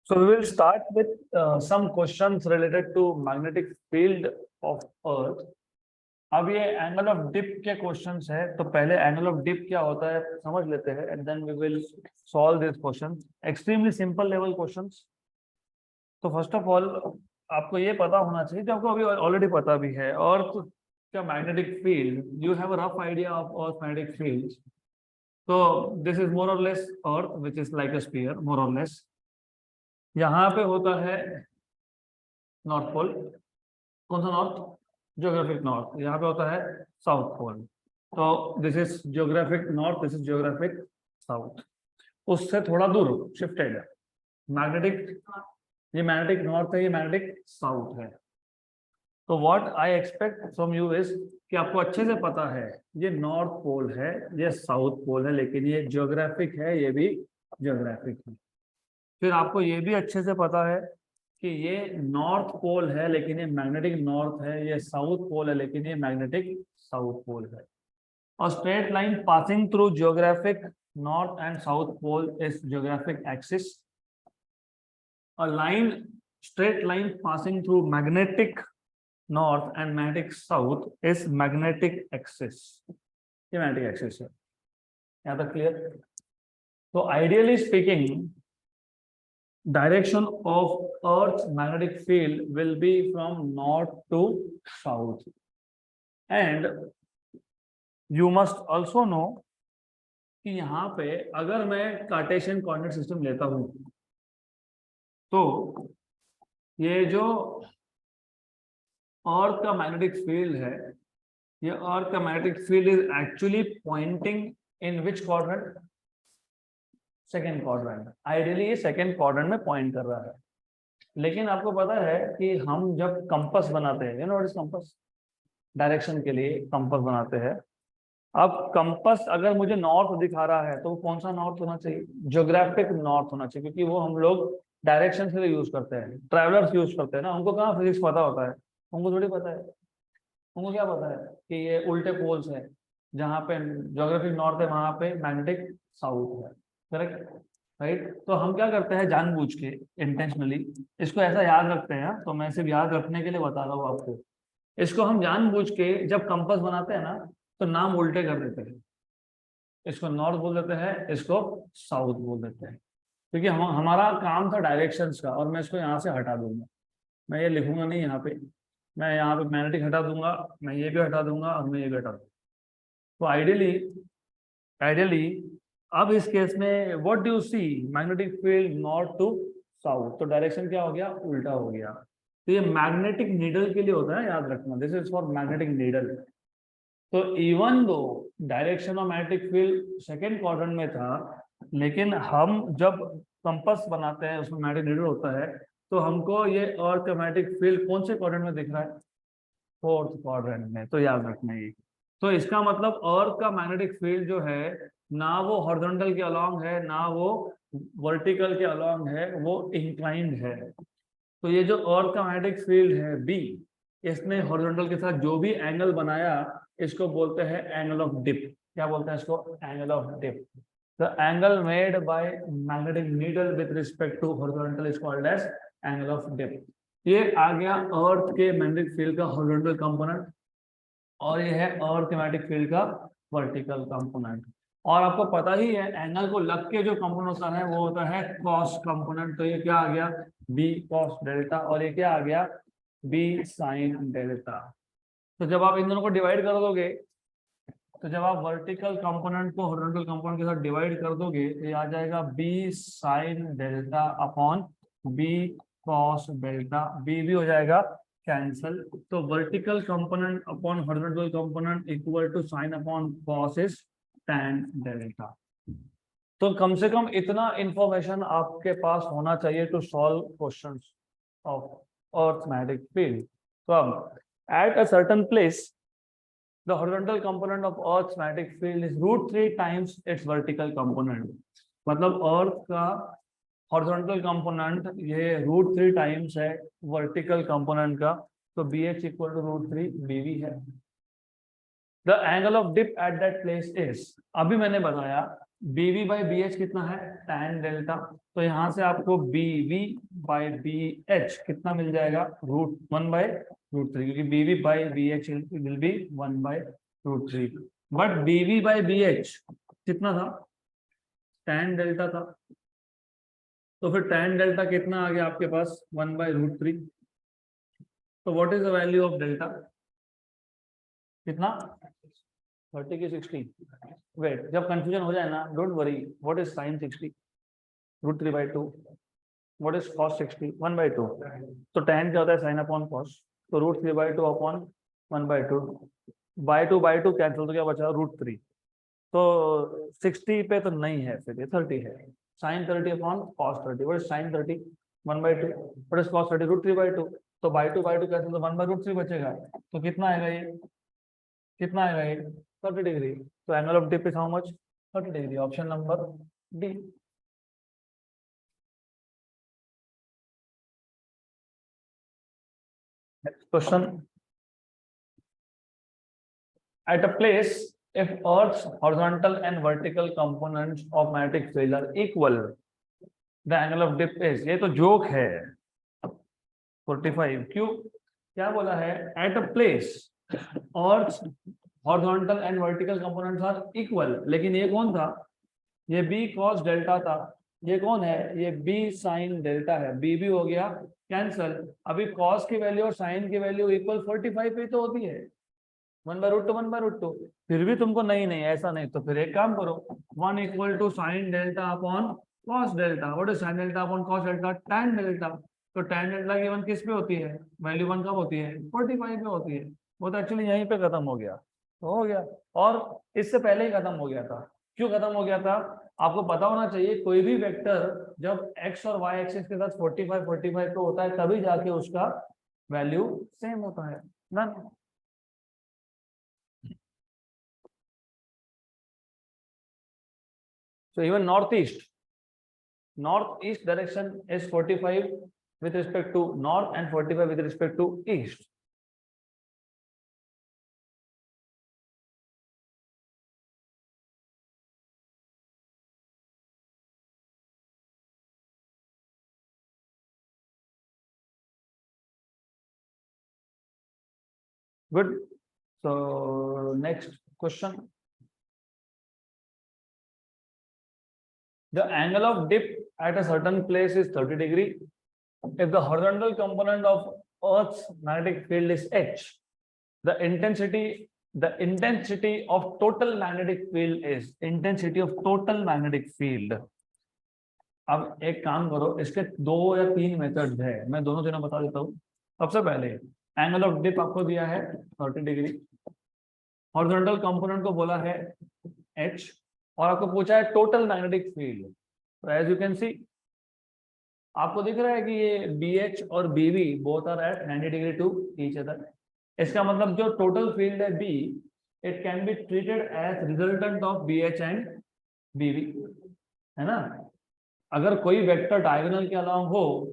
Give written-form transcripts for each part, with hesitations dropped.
So we will start with some questions related to magnetic field of Earth. अब ये angle of dip के questions है, तो पहले एंगल ऑफ डिप क्या होता है समझ लेते हैं and then we will solve this question. Extremely simple level questions. तो फर्स्ट ऑफ ऑल आपको ये पता होना चाहिए, जो आपको अभी ऑलरेडी पता भी है, और क्या magnetic field, you have a rough idea of earth magnetic field. तो this is more or less earth which is like a sphere, more or less. यहाँ पे होता है नॉर्थ पोल. कौन सा नॉर्थ? Geographic north. यहाँ पे होता है साउथ पोल. तो this is geographic north, this is geographic south. उससे थोड़ा दूर शिफ्टेड मैग्नेटिक, ये मैग्नेटिक नॉर्थ है, ये मैग्नेटिक साउथ है. तो what I expect from you is कि आपको अच्छे से पता है ये नॉर्थ पोल है, ये साउथ पोल है, लेकिन ये ज्योग्राफिक है, ये भी ज्योग्राफिक है. फिर आपको ये भी अच्छे से पता है कि ये नॉर्थ पोल है लेकिन ये मैग्नेटिक नॉर्थ है, ये साउथ पोल है लेकिन ये मैग्नेटिक साउथ पोल है. और straight line passing through geographic north and south pole is geographic axis. A line, straight line passing through magnetic north and magnetic south is magnetic axis. ये magnetic axis है. यहाँ तक clear? तो ideally speaking, direction of Earth's magnetic field will be from north to south. And you must also know कि यहाँ पे अगर मैं कार्टेशियन कोऑर्डिनेट सिस्टम लेता हूँ तो ये जो अर्थ का मैग्नेटिक फील्ड है, ये अर्थ का magnetic field is actually pointing in which quadrant? Second quadrant. Ideally ये सेकेंड क्वाड्रेंट में पॉइंट कर रहा है. लेकिन आपको पता है कि हम जब कंपास बनाते हैं, you know what is compass? Direction के लिए कंपास बनाते हैं. अब कंपास अगर मुझे नॉर्थ दिखा रहा है तो वो कौन सा नॉर्थ होना चाहिए? ज्योग्राफिक नॉर्थ होना चाहिए, क्योंकि वो हम लोग डायरेक्शन के लिए यूज करते हैं, ट्रैवलर्स यूज करते हैं ना. उनको कहाँ फिजिक्स पता होता है? उनको थोड़ी पता है. उनको क्या पता है कि ये उल्टे पोल्स है, जहाँ पे ज्योग्राफिक नॉर्थ है वहां पे मैग्नेटिक साउथ है. करेक्ट? राइट. तो हम क्या करते हैं, जानबूझ के, इंटेंशनली इसको ऐसा याद रखते हैं. तो मैं सिर्फ याद रखने के लिए बता रहा हूँ आपको. इसको हम जानबूझ के जब कंपास बनाते हैं ना तो नाम उल्टे कर देते हैं. इसको नॉर्थ बोल देते हैं, इसको साउथ बोल देते हैं, क्योंकि हमारा काम था डायरेक्शंस का. और मैं इसको यहाँ से हटा दूंगा, मैं ये लिखूंगा नहीं यहाँ पे. मैं यहाँ पे मैग्नेटिक हटा दूंगा, मैं ये भी हटा दूंगा और मैं ये भी हटा दूंगा. तो आइडियली अब इस केस में what do you see? Magnetic field north to south. तो डायरेक्शन क्या हो गया? उल्टा हो गया. तो ये मैग्नेटिक नीडल के लिए होता है, याद रखना. This is for magnetic needle. तो even though direction of magnetic field second quadrant में था, लेकिन हम जब कंपास बनाते हैं उसमें मैग्नेटिक नीडल होता है, तो हमको ये अर्थ का मैग्नेटिक फील्ड कौन से क्वाड्रेंट में दिख रहा है? फोर्थ क्वाड्रेंट में. तो याद रखना ये. तो इसका मतलब अर्थ का मैग्नेटिक फील्ड जो है, ना वो हॉरिजॉन्टल के अलोंग है ना वो वर्टिकल के अलोंग है, वो इंक्लाइंड है. तो ये जो अर्थ का मैग्नेटिक फील्ड है बी, इसने हॉरिजॉन्टल के साथ जो भी एंगल बनाया इसको बोलते हैं एंगल ऑफ डिप. क्या बोलते हैं इसको? Angle of dip. The angle made by magnetic needle with respect to horizontal is called as angle of dip. ये आ गया अर्थ के मैग्नेटिक फील्ड का हॉरिजॉन्टल कंपोनेंट, और ये है अर्थ के मैग्नेटिक फील्ड का वर्टिकल कंपोनेंट. और आपको पता ही है एंगल को लग के जो कंपोनेंट होता है वो होता है कॉस कंपोनेंट. तो ये क्या आ गया? B cos delta. और ये क्या आ गया? B sine delta. तो जब आप इन दोनों को डिवाइड कर दोगे, तो जब आप वर्टिकल कंपोनेंट को हॉरिजॉन्टल कंपोनेंट के साथ डिवाइड कर दोगे तो ये आ जाएगा B sine delta upon B cos delta. B भी हो जाएगा कैंसल. तो vertical component upon horizontal component equal to sine upon cos is tan delta. तो कम से कम इतना इंफॉर्मेशन आपके पास होना चाहिए to solve questions of earth magnetic field. तो अब at a certain place the horizontal component of Earth's magnetic field is √3 times its vertical component. मतलब अर्थ का हॉरिजॉन्टल कंपोनेंट ये √3 टाइम्स है वर्टिकल कंपोनेंट का. तो B H equal to √3 BV है. The angle of dip at that place is, अभी मैंने बताया बीवी बाई बी एच कितना है tan डेल्टा, तो यहाँ से आपको बीवी बाई बी एच कितना मिल जाएगा √1/√3, क्योंकि B V by B H will be 1/√3, but B V by B H कितना था tan डेल्टा था, तो फिर tan डेल्टा कितना आ गया आपके पास 1/√3। तो what is the value of delta, कितना 30 की 60। वेट, जब कंफ्यूजन हो जाए ना don't worry, what is sin 60 √3/2, what is cos 60 1/2, तो tan क्या होता है sin अपॉन cos, तो √3/2 अपॉन 1/2, बाई टू कैंसिल, तो क्या बचा √3, तो 60 पे तो नहीं है, फिर ये 30 है, sin 30 upon cos 30, what is sin 30 1/2, what is cos 30 √3/2, तो बाई टू कैंसिल, तो 1/√3 बचेगा, तो कितना आएगा ये, कितना आएगा ये 30 डिग्री, तो angle of dip is how much 30 डिग्री, option number D. Next question. At a place, if Earth's horizontal and vertical components of magnetic field are equal, the angle of dip is, ये तो जोक है 45, क्यों, क्या बोला है, at a place Earth's horizontal and vertical components are equal, लेकिन ये कौन था, ये b cos डेल्टा था, ये कौन है, ये b sin डेल्टा है, b भी हो गया कैंसल, अभी cos की वैल्यू और sin की वैल्यू इक्वल 45 पे तो होती है 1/√2 फिर भी तुमको नहीं ऐसा नहीं, तो फिर एक काम करो 1 = sin delta upon cos delta, what is sin delta upon cos delta tan delta, तो tan डेल्टा की 1 किस पे होती है, वैल्यू 1 कब होती है 45 पे होती है, वो तो एक्चुअली यहीं पे खत्म हो गया, तो हो गया, और इससे पहले ही खत्म हो गया था, क्यों खत्म हो गया था, आपको पता होना चाहिए कोई भी वेक्टर जब x और y एक्सिस के साथ 45 पे होता है तभी जाके उसका वैल्यू सेम होता है ना। So even northeast direction is 45 with respect to north and 45 with respect to east. Good. So next question. The angle of dip at a certain place is 30 degree. If the horizontal component of Earth's magnetic field is H, the intensity of total magnetic field is intensity of total magnetic field. अब एक काम करो, इसके 2 या 3 methods है, मैं दोनों तीनों बता देता हूँ। सबसे पहले एंगल ऑफ डिप आपको दिया है 30 डिग्री, हॉरिजॉन्टल कंपोनेंट को बोला है H, और आपको पूछा है टोटल मैग्नेटिक फील्ड, तो एज यू कैन सी आपको दिख रहा है कि ये BH और BV both are at 90 degree to each other, इसका मतलब जो टोटल फील्ड है B, it can be treated as resultant of BH and BV, है ना। अगर कोई वेक्टर डायगोनल के अलावा हो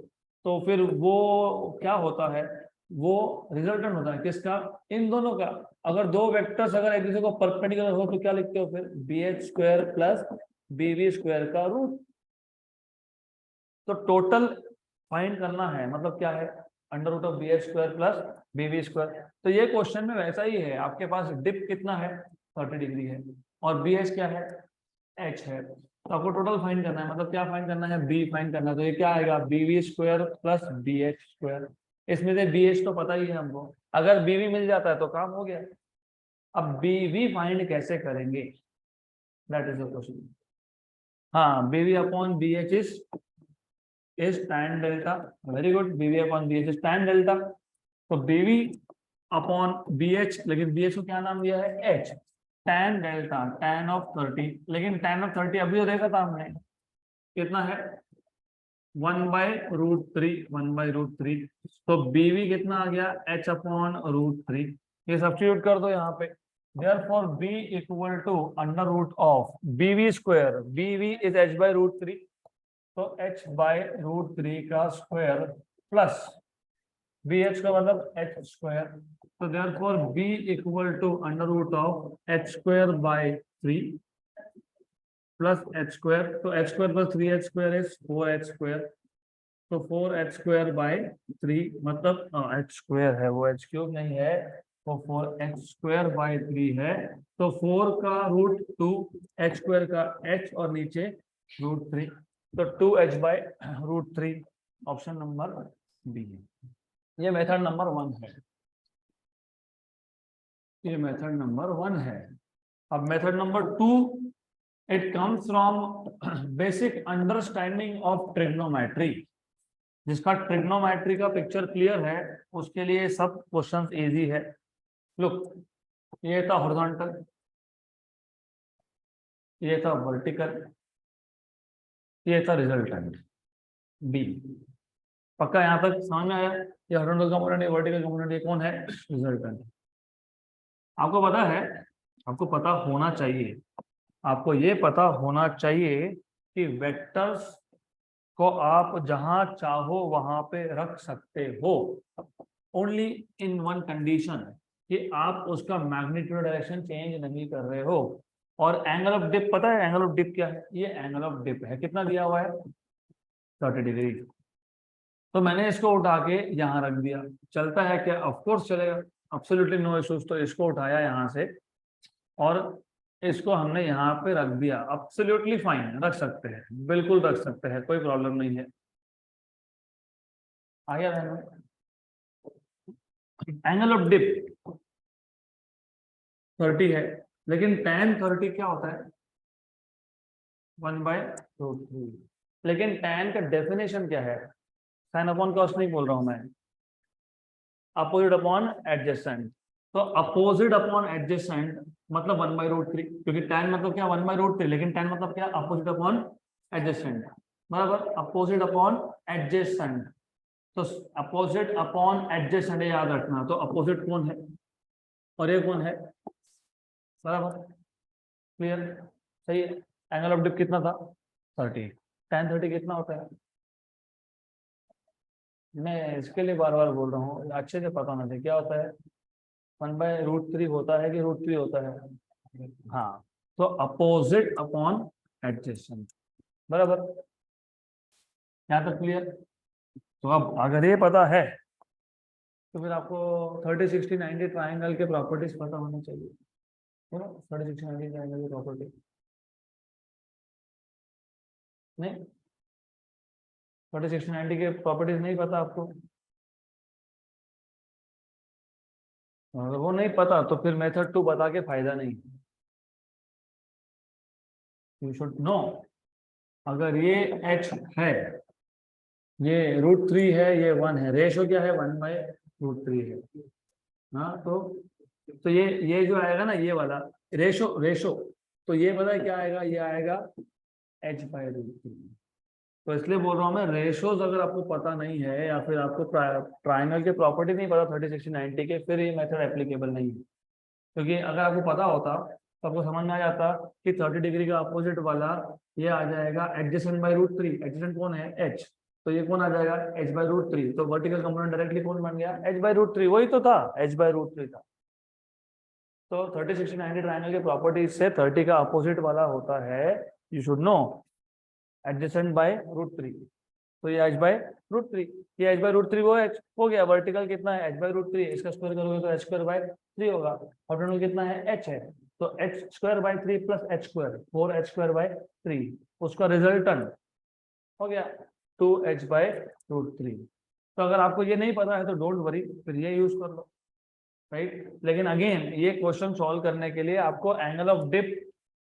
तो फिर वो क्या होता है, वो रिजल्टेंट होता है किसका, इन दोनों का। अगर दो वेक्टर्स अगर एक दूसरे को परपेंडिकुलर हो तो क्या लिखते हो फिर, BH² प्लस BV² का रूट। तो टोटल फाइंड करना है, मतलब क्या है, √of BH² प्लस BV²। तो ये क्वेश्चन में वैसा ही है, आपके पास डिप कितना है 30 डिग्री है और BH क्या है H है, तो आपको टोटल फाइंड करना है, मतलब क्या फाइंड करना है, B फाइंड करना है, तो ये क्या आएगा BV² प्लस BH²। इसमें से BH तो पता ही है हमको, अगर BV मिल जाता है तो काम हो गया। अब BV फाइंड कैसे करेंगे, दैट इज द क्वेश्चन। हाँ, BV upon BH is tan delta, very good, BV upon BH is tan delta, तो BV अपॉन BH, लेकिन BH को क्या नाम दिया है H, tan delta tan of 30, लेकिन tan ऑफ 30 अभी तो देखा था हमने कितना है 1/√3, तो BV कितना आ गया H अपॉन √3, ये सब्स्टिट्यूट कर दो यहाँ पे, therefore B equal to √of BV², BV is H/√3, तो H/√3 का स्क्वायर प्लस BH का मतलब H², तो therefore B equal to √of H² by 3 plus H square, तो H square plus 3h square is 4h square, तो 4h square by 3 मतलब H square है वो एच क्यूब नहीं है, वो 4h स्क्वायर बाय 3 है, तो 4 का रूट 2, एच स्क्वायर का h और नीचे रूट 3, तो 2h by root 3 option number B है। ये मेथड नंबर 1 है, ये मेथड नंबर 1 है। अब method number 2, it comes from basic understanding of trigonometry. जिसका ट्रिग्नोमेट्री का पिक्चर क्लियर है उसके लिए सब क्वेश्चंस इजी है। लुक, ये था हॉरिजॉन्टल, ये था वर्टिकल, ये था रिजल्टेंट बी। पक्का यहाँ तक समझ में आया? ये हॉरिजॉन्टल कंपोनेंट, ये वर्टिकल कंपोनेंट, ये कौन है? रिजल्टेंट। आपको पता है, आपको पता होना चाहिए, आपको ये पता होना चाहिए कि वेक्टर्स को आप जहां चाहो वहां पे रख सकते हो, ओनली इन वन कंडीशन कि आप उसका मैग्नीट्यूड डायरेक्शन चेंज नहीं कर रहे हो। और एंगल ऑफ डिप, पता है एंगल ऑफ डिप क्या है? ये एंगल ऑफ डिप है, कितना दिया हुआ है? 30 डिग्री। तो मैंने इसको उठा के यहाँ रख दिया, चलता है क्या? ऑफ कोर्स चलेगा, एब्सोल्युटली नो इश्यूज। तो इसको उठाया यहाँ से और इसको हमने यहाँ पे रख दिया, एब्सोल्युटली फाइन, रख सकते हैं, बिल्कुल रख सकते हैं, कोई प्रॉब्लम नहीं है। आ गया एंगल ऑफ डिप 30 है, लेकिन tan 30 क्या होता है? 1/√3। लेकिन tan का डेफिनेशन क्या है? साइन अपॉन कॉस नहीं बोल रहा हूं मैं, अपोजिट अपॉन एडजेसेंट। तो अपोजिट अपॉन एडजेसेंट मतलब 1/√3, क्योंकि tan मतलब क्या? 1/√3, लेकिन tan मतलब क्या? अपोजिट अपॉन एडजेसेंट, बराबर अपोजिट अपॉन एडजेसेंट। तो अपोजिट अपॉन एडजेसेंट याद रखना, तो अपोजिट कौन है और ये कौन है, बराबर क्लियर? सही है। एंगल ऑफ डिप कितना था? 30। tan 30 कितना होता है? मैं इसके लिए बार बार बोल रहा हूँ, अच्छे से पता होना चाहिए क्या होता है। 1/√3 होता है कि √3 होता है? हाँ, तो अपोजिट अपॉन एडजेसेंट, बराबर। यहाँ तक क्लियर? तो अब अगर ये पता है तो फिर आपको 30, 60, 90 ट्राइंगल के प्रॉपर्टीज पता होनी चाहिए। 30, 60, 90 ट्राइंगल की प्रॉपर्टी नहीं, 30, 60, 90 के प्रॉपर्टीज नहीं पता आपको? अगर वो नहीं पता तो फिर मेथड 2 बता के फायदा नहीं, यू शुड नो। अगर ये h है, ये √3 है, ये 1 है, रेशो क्या है? 1/√3 है। हाँ, तो ये जो आएगा ना, ये वाला रेशो, तो ये पता है क्या आएगा? ये आएगा h/√3। तो इसलिए बोल रहा हूँ मैं, रेशोज अगर आपको पता नहीं है या फिर आपको ट्राइंगल के प्रॉपर्टी नहीं पता 30, 60, 90 के, फिर ये मेथड एप्लीकेबल नहीं है। क्योंकि अगर आपको पता होता तो आपको समझ में आ जाता कि 30 डिग्री का अपोजिट वाला ये आ जाएगा एडजेसेंट/√3। एडजेसेंट कौन है? h, तो ये कौन आ जाएगा? h/√3। तो वर्टिकल कंपोनेंट डायरेक्टली कौन बन गया? h/√3, वही तो था, h/√3 था। तो 30, 60, 90 ट्राइंगल के प्रॉपर्टीज से 30 का अपोजिट वाला होता है, यू शुड नो, adjacent/√3। तो ये h/√3, ये h/√3 वो h हो गया। वर्टिकल कितना है? h/√3, इसका स्क्वायर करोगे तो h²/3 होगा। हॉरिजॉन्टल कितना है? h है, तो h²/3 प्लस h², 4h²/3, उसका रिजल्टेंट हो गया 2h/√3। तो अगर आपको ये नहीं पता है तो डोंट वरी, फिर ये यूज कर लो, राइट। लेकिन अगेन ये क्वेश्चन सॉल्व करने के लिए आपको angle of dip,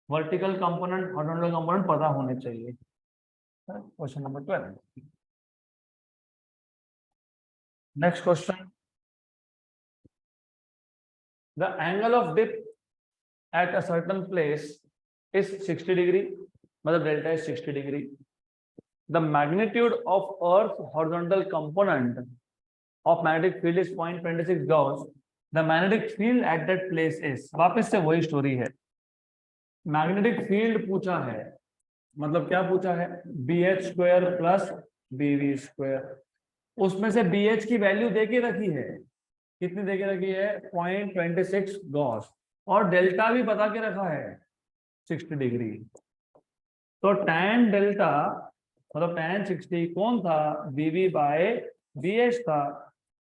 vertical component, horizontal component पता होने चाहिए। Question number 12। Next question. The angle of dip at a certain place is 60 degree, मतलब delta is 60 degree. The magnitude of Earth's horizontal component of magnetic field is 0.26 Gauss. The magnetic field at that place is, वापस से वही story है, magnetic field पूछा है, मतलब क्या पूछा है? BH² plus BV²। उसमें से BH की वैल्यू देके रखी है, कितनी देके रखी है? 0.26 गॉस, और डेल्टा भी बता के रखा है 60 डिग्री। तो tan डेल्टा मतलब tan 60 कौन था, BV बाय BH था।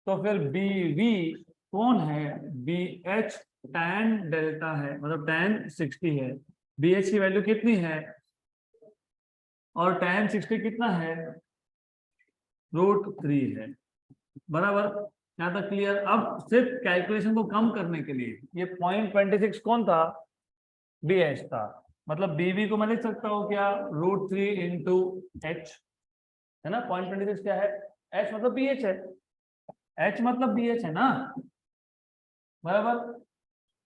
तो फिर BV कौन है, BH tan डेल्टा है, मतलब tan 60 है। BH की वैल्यू कितनी है, और tan 60 कितना है, √3 है, बराबर। यहाँ तक क्लियर। अब सिर्फ कैलकुलेशन को कम करने के लिए ये 0.26 कौन था, BH था। मतलब BV को मैं लिख सकता हूँ क्या, √3 इंटू H, है ना। 0.26 क्या है, H मतलब BH है, H मतलब BH है ना, बराबर।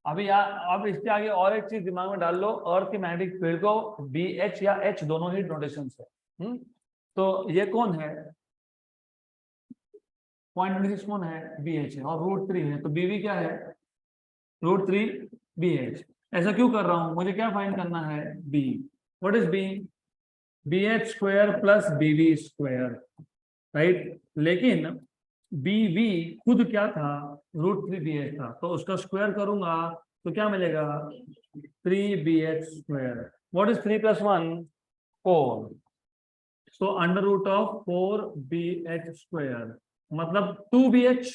अभी अब इसके आगे और एक चीज दिमाग में डाल लो, अर्थ की मैग्नेटिक फील्ड को BH या H दोनों ही नोटेशन है। तो ये कौन है, 0.26 कौन है, BH है, और √3 है, तो BV क्या है, √3 BH। ऐसा क्यों कर रहा हूं, मुझे क्या फाइंड करना है, B। What is B, BH square plus BV square, right. लेकिन BV खुद क्या था, √3 BH था, तो उसका स्क्वायर करूंगा तो क्या मिलेगा, 3BH square. What is 3 + 1, 4। So √4BH square मतलब 2BH।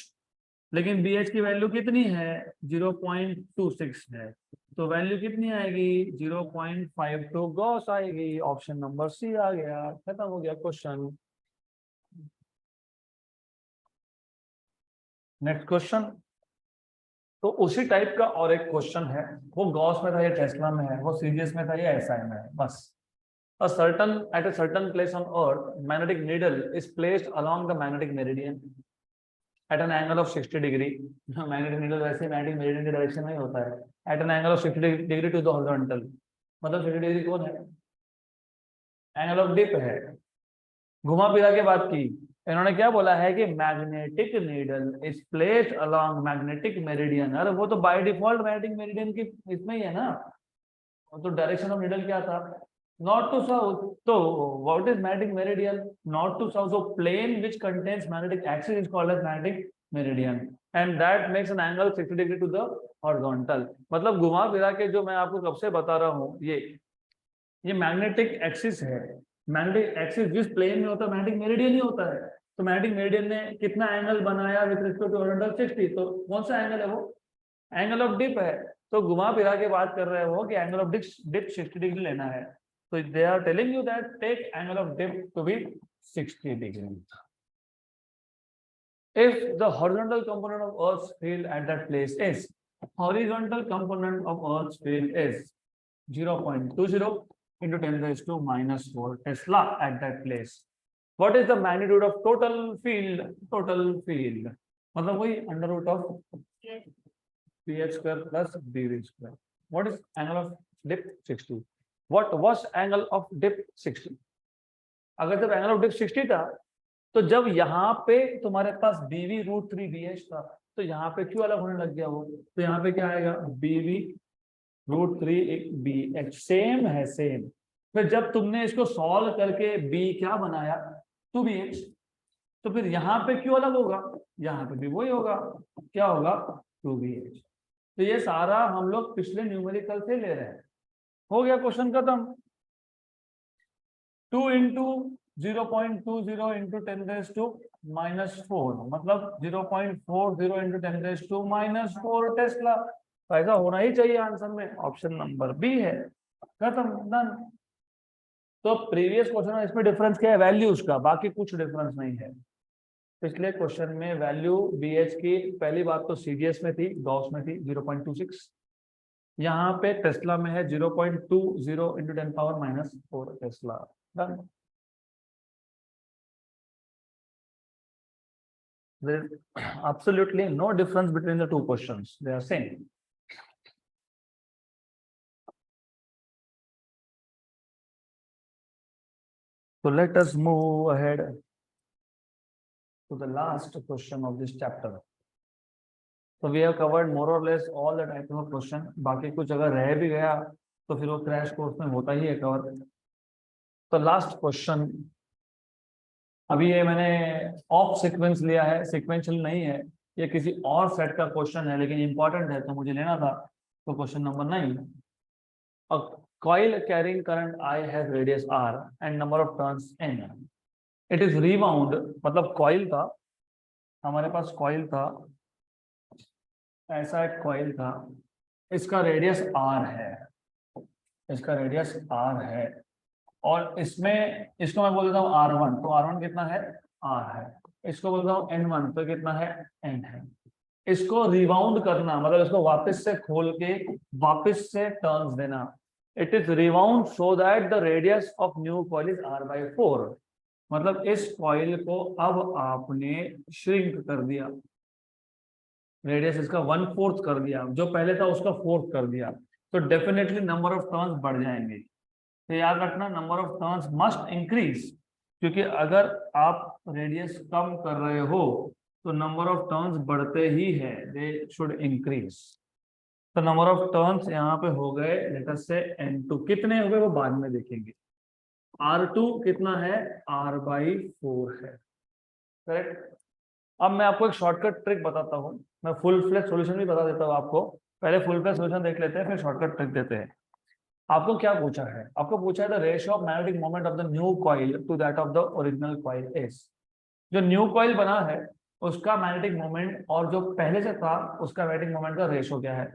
लेकिन BH की वैल्यू कितनी है, 0.26 है, तो वैल्यू कितनी आएगी, 0.52 गॉस आएगी। ऑप्शन नंबर C आ गया, खत्म हो गया क्वेश्चन। Next question. तो उसी टाइप का और एक क्वेश्चन है, वो गॉस में था, ये टेस्ला में है, वो सीजीएस में था, ये एसआई में है, बस। at a certain place on earth, magnetic needle is placed along the magnetic meridian at an angle of 60 degree. Magnetic needle वैसे मैग्नेटिक मेरिडियन के डायरेक्शन में ही होता है, at an angle of 60 degree to the horizontal। मतलब 60 degree कौन है, angle of dip है। घुमा फिरा के बात की, इन्होंने क्या बोला है कि magnetic needle is placed along magnetic meridian. अरे वो तो बाय डिफॉल्ट मैग्नेटिक मेरिडियन की इसमें ही है ना, तो डायरेक्शन ऑफ नीडल क्या था, नॉर्थ टू साउथ। तो what is magnetic meridian, north to south. So plane which contains magnetic axis is called as magnetic meridian, and that makes an angle 60 degree to the horizontal. मतलब घुमा फिरा के जो मैं आपको कब से बता रहा हूँ, ये मैग्नेटिक एक्सिस है। मैग्नेटिक एक्सिस जिस प्लेन में होता है मैग्नेटिक मेरिडियन ही होता है। तो मैग्नेटिक मेरिडियन ने कितना एंगल बनाया विद रिस्पेक्ट टू हॉरिजॉन्टल, 60। तो कौन सा एंगल है वो, एंगल ऑफ डिप है। तो घुमा फिरा के बात कर रहे हो कि एंगल ऑफ डिप 60 डिग्री लेना है, तो they are telling you that take angle of dip to be 60 degree. If the horizontal component of Earth's field at that place is, horizontal component of Earth's field is 0.20 into 10 raised to -4 Tesla at that place. What is the magnitude of total field? Total field मतलब वही √ of BH square plus BV square. What is angle of dip, 60? What was angle of dip, 60? अगर जब angle of dip 60 था, तो जब यहाँ पे तुम्हारे पास BV √3 BH था, तो यहाँ पे क्यों अलग होने लग गया वो, तो यहाँ पे क्या आएगा, BV √3 BH सेम है, सेम। फिर जब तुमने इसको सॉल्व करके B क्या बनाया, 2BH, तो फिर यहाँ पे क्यों अलग होगा, यहाँ पे भी वही होगा, क्या होगा, 2BH। तो ये सारा हम लोग पिछले न्यूमेरिकल से ले रहे हैं। हो गया क्वेश्चन खत्म। 2 इंटू 0.20 इंटू 10 रेज़ टू -4 मतलब 0.40 इंटू 10 रेज़ टू -4 टेस्ला। ऐसा होना ही चाहिए आंसर में, ऑप्शन नंबर B है, खत्म, डन। तो प्रीवियस क्वेश्चन में इसमें डिफरेंस क्या है, वैल्यूज का, बाकी कुछ डिफरेंस नहीं है। पिछले क्वेश्चन में वैल्यू BH की पहली बात तो CGS में थी, गॉस में थी 0.26, यहाँ पे टेस्ला में है 0.20 into 10⁻⁻⁴ Tesla, done. There is absolutely no difference between the two questions, they are same. So let us move ahead to the last question of this chapter. So we have covered more or less all the types of question. बाकी कुछ अगर रह भी गया तो फिर वो crash course में होता ही है कवर। तो लास्ट क्वेश्चन, अभी ये मैंने ऑफ सीक्वेंस लिया है, सीक्वेंशियल नहीं है, ये किसी और सेट का क्वेश्चन है, लेकिन इंपॉर्टेंट है तो मुझे लेना था। तो question number 9, coil carrying current I has radius r and number of turns n. It is rewound, मतलब coil था, हमारे पास coil था, ऐसा एक coil था, इसका रेडियस r है, इसका रेडियस r है, और इसमें इसको मैं बोल देता हूँ R1, तो R1 कितना है, R है। इसको बोलता हूँ N1, तो कितना है, N है। इसको रिवाउंड करना मतलब इसको वापस से खोल के वापस से टर्न्स देना। It is rewound so that the radius of new coil is R/4। मतलब इस कॉइल को अब आपने श्रिंक कर दिया, रेडियस इसका 1/4 कर दिया, जो पहले था उसका 4th कर दिया, तो डेफिनेटली नंबर ऑफ टर्न्स बढ़ जाएंगे। तो याद रखना number of turns must increase, क्योंकि अगर आप रेडियस कम कर रहे हो तो नंबर ऑफ टर्न्स बढ़ते ही है, दे शुड इंक्रीज। तो नंबर ऑफ टर्न्स यहाँ पे हो गए लेट अस से N2, कितने हो गए वो बाद में देखेंगे। R2 कितना है, R/4 है, करेक्ट। अब मैं आपको एक शॉर्टकट ट्रिक बताता हूँ, मैं फुल फ्लैश सॉल्यूशन भी बता देता हूँ आपको, पहले फुल फ्लैश सॉल्यूशन देख लेते हैं फिर शॉर्टकट ट्रिक देते हैं। आपको क्या पूछा है, आपको पूछा है the ratio of magnetic moment of the new coil to that of the original coil is. जो न्यू कॉइल बना है उसका मैग्नेटिक मोमेंट और जो पहले से था उसका मैग्नेटिक मोमेंट का रेशियो क्या है।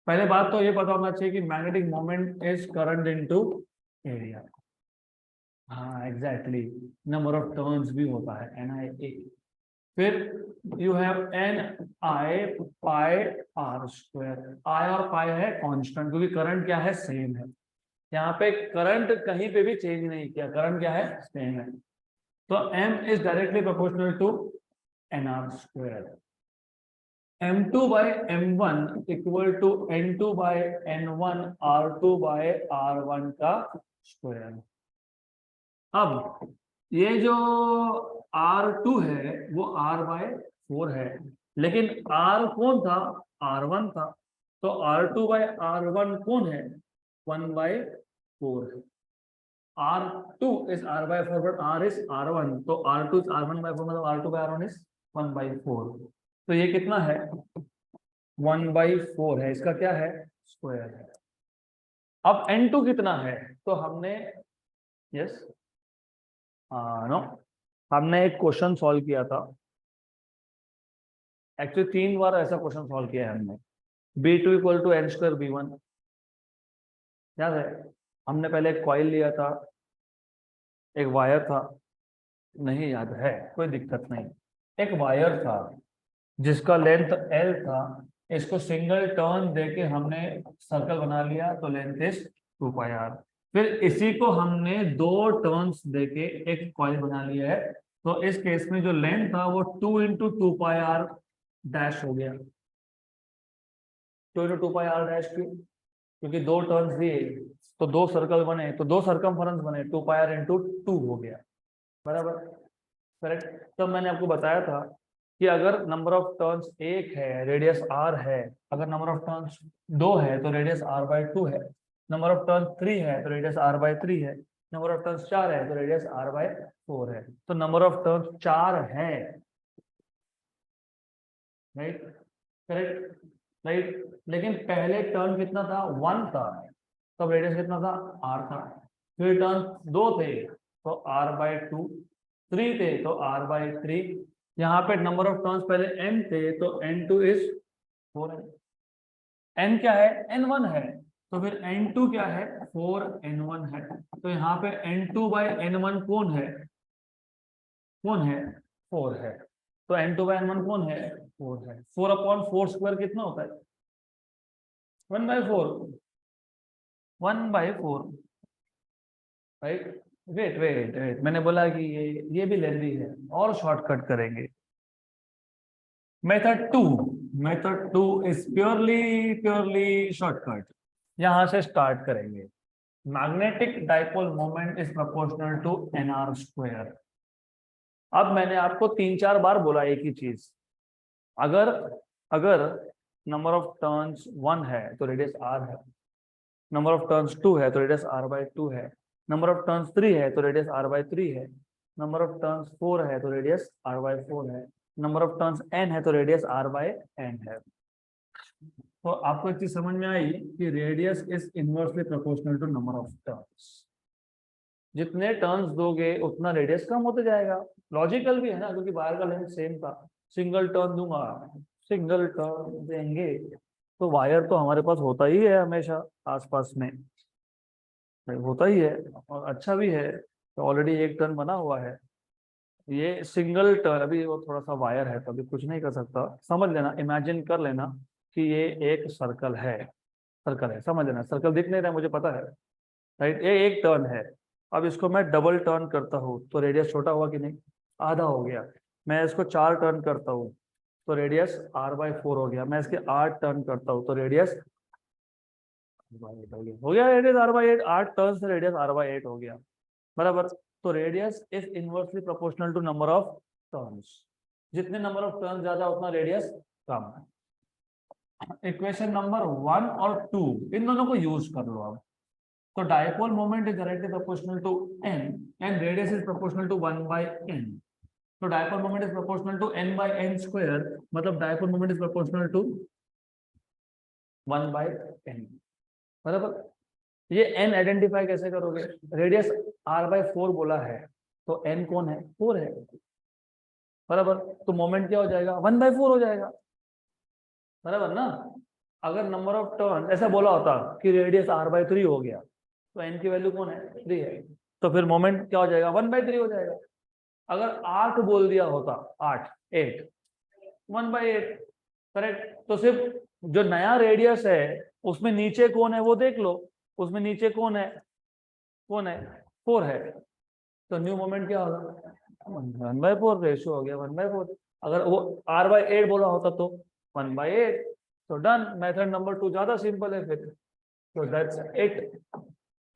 पहले बात तो ये पता होना चाहिए कि magnetic moment is current into area. हाँ एग्जैक्टली, नंबर ऑफ टर्न्स भी होता है NIA। फिर you have NI pi R²। I और पाई है कांस्टेंट, क्योंकि करंट क्या है, सेम है। यहाँ पे करंट कहीं पे भी चेंज नहीं किया, करंट क्या है, सेम है। तो M is directly proportional to NR²। M2/M1 equal to N2/N1 R2/R1 का स्क्वायर। अब ये जो R2 है वो R/4 है, लेकिन R कौन था, R1 था, तो R2/R1 कौन है, 1/4 है। R2 is R/4 but R is R1, तो R2 is R1/4 मतलब R2/R1 is 1/4। तो ये कितना है, 1/4 है, इसका क्या है, स्क्वायर है। अब N2 कितना है, तो हमने यस नो हमने एक क्वेश्चन सॉल्व किया था, एक्चुअली 3 बार ऐसा क्वेश्चन सॉल्व किया है हमने। B2 equal to N² B1, याद है। हमने पहले एक कॉइल लिया था, एक वायर था, नहीं याद है कोई दिक्कत नहीं, एक वायर था जिसका लेंथ L था, इसको सिंगल टर्न देके हमने सर्कल बना लिया तो लेंथ इज 2πr। फिर इसी को हमने 2 टर्न्स देके एक कॉइल बना लिया है, तो इस केस में जो लेंथ था वो 2 × 2πr डैश हो गया। 2 × 2πr डैश क्यों, क्योंकि 2 टर्न्स दिए तो 2 सर्कल बने, तो 2 सर्कमफरेंस बने, 2πr × 2 हो गया, बराबर, करेक्ट। तो मैंने आपको बताया था कि अगर नंबर ऑफ टर्न्स 1 है, रेडियस r है, अगर नंबर ऑफ टर्न्स 2 है तो रेडियस r/2 है, नंबर ऑफ टर्न्स 3 है तो रेडियस r/3 है, नंबर ऑफ टर्न्स 4 है तो रेडियस r/4 है। तो नंबर ऑफ टर्न्स 4 है, राइट, करेक्ट, राइट। लेकिन पहले टर्न कितना था, 1 था, तब रेडियस कितना था, r था। फिर टर्न 2 थे तो r/2, 3 थे तो r/3। यहाँ पे नंबर ऑफ टर्न्स पहले n थे तो N2 इज 4 है। n क्या है, N1 है, तो फिर N2 क्या है, 4N1 है। तो यहाँ पे N2/N1 कौन है, कौन है, 4 है। तो N2/N1 कौन है, 4 है। 4/4² कितना होता है, 1/4, 1/4, राइट। वेट वेट वेट, मैंने बोला कि ये भी लेंदी है, और शॉर्टकट करेंगे। Method 2 is purely shortcut. यहां से स्टार्ट करेंगे। Magnetic dipole moment is proportional to NR²। अब मैंने आपको 3-4 बार बोला एक ही चीज, अगर अगर नंबर ऑफ टर्न्स 1 है तो रेडियस r है, नंबर ऑफ टर्न्स 2 है तो रेडियस r/2 है, नंबर ऑफ टर्न्स 3 है तो रेडियस r/3 है, नंबर ऑफ टर्न्स 4 है तो रेडियस r/4 है, नंबर ऑफ टर्न्स n है तो रेडियस r/n है। तो आपको एक चीज समझ में आई कि radius is inversely proportional to number of turns. जितने टर्न्स दोगे उतना रेडियस कम होते जाएगा। लॉजिकल भी है ना, क्योंकि बाहर का लेंथ सेम था। सिंगल टर्न दूंगा, सिंगल टर्न देंगे, तो वायर तो हमारे पास होता ही है हमेशा आसपास में, होता ही है और अच्छा भी है। तो ऑलरेडी एक टर्न बना हुआ है। ये सिंगल टर्न, अभी वो थोड़ा सा वायर है तो अभी कुछ नहीं कर सकता। समझ लेना, इमेजिन कर लेना कि ये एक सर्कल है, सर्कल है, समझ लेना। सर्कल दिख नहीं रहा है मुझे पता है, राइट। ये एक टर्न है। अब इसको मैं डबल टर्न करता हूँ तो रेडियस छोटा हुआ कि नहीं, आधा हो गया। मैं इसको 4 टर्न करता हूँ तो रेडियस r/4 हो गया। मैं इसके 8 टर्न करता हूँ तो रेडियस हो गया। रेडियस r/8, 8 टर्न से रेडियस r/8 हो गया, बराबर। तो radius is inversely proportional to number of turns. जितने नंबर ऑफ टर्न ज्यादा उतना रेडियस कम है। इक्वेशन नंबर 1 और 2 इन दोनों को यूज कर लो अब। तो dipole moment is directly proportional to n and radius is proportional to 1/n। तो dipole moment is proportional to n/n square, मतलब dipole moment is proportional to 1/n, बराबर। ये n आइडेंटिफाई कैसे करोगे? रेडियस r/4 बोला है तो n कौन है? 4 है, बराबर। तो मोमेंट क्या हो जाएगा? 1/4 हो जाएगा, बराबर ना। अगर नंबर ऑफ टर्न ऐसा बोला होता कि रेडियस r/3 हो गया तो n की वैल्यू कौन है? 3 है, तो फिर मोमेंट क्या हो जाएगा? 1/3 हो जाएगा। अगर 8 बोल दिया होता, 8 8 1/8, करेक्ट। तो सिर्फ जो नया रेडियस है उसमें नीचे कौन है वो देख लो। उसमें नीचे कौन है? कौन है? 4 है। तो न्यू मोमेंट क्या होगा? 1/4 रेशियो हो गया 1/4। अगर वो r/8 बोला होता तो 1/8। तो डन, मेथड नंबर 2 ज्यादा सिंपल है फिर। So that's it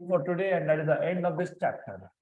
for today and that is the end of this chapter.